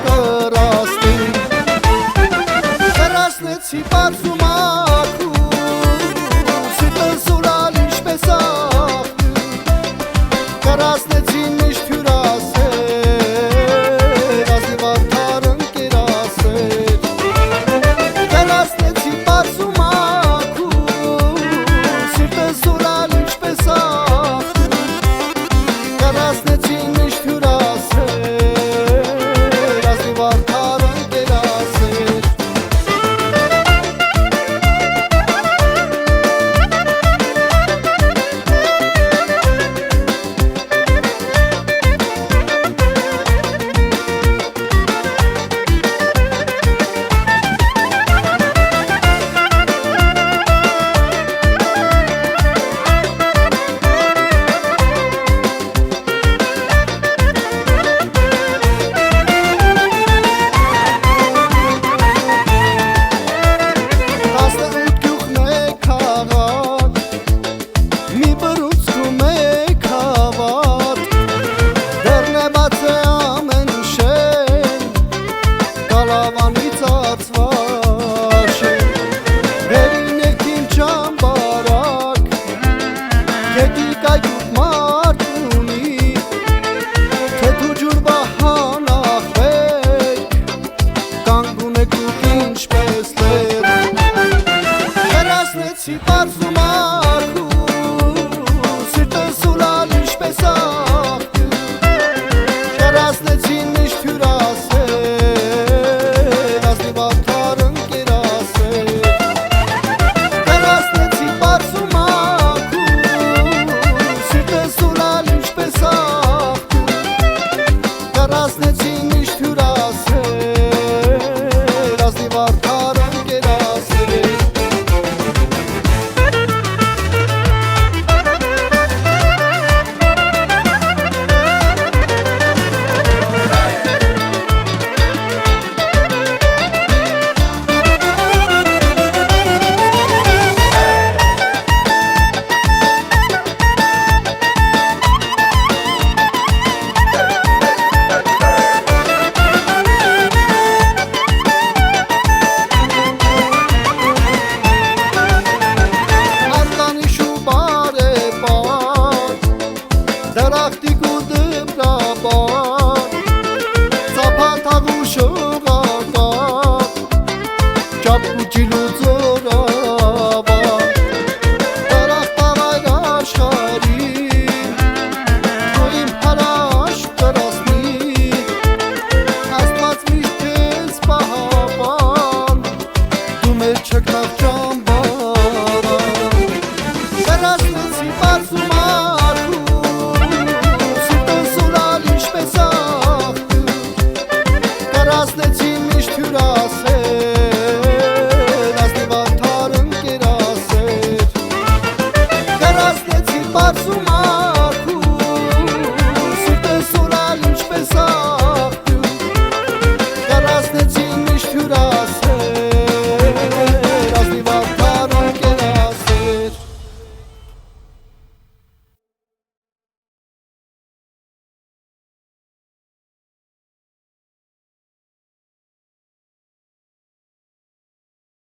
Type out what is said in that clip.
Սահմանապակրաստին Հեռացնեցի բարձում ակում Սիրտը զուրալ ինչպես աղբյուր Կրացնեցի միշտ հյուրասեր Ազիվ արդար ընկերասեր Հեռացնեցի բարձում ակում Սիրտը զուրալ ինչպես աղբյուր Կրացնեցի միշտ հյուրասեր Հեռացնեցի բարձում ակում Սիրտը զուրալ ինչպես աղբյուր Հեռացնեցի միշտ հյուրասեր Ազնիվ արդար ընկերասեր Հեռացնեցի բարձում ակում Սիրտը զուրալ ինչպես աղբյուր Հեռացնեցի միշտ հյուրասեր Ազնիվ արդար ընկերասեր Դրախտիկ ու դպրաբար Ծապատաղ ու շողակար Չապուջիլ ու ձորաբար Դրախտավայր աշխարին Դու իմ հարաշ կրասնի Աստված միշտ կեզ պահապան Դու մեր չկնավ ճամբարան Կրասնեցի բարձում Կրացնեցի միշտ հյուրասեր Ազնիվ արդար ընկերասեր Կրացնեցի բարձում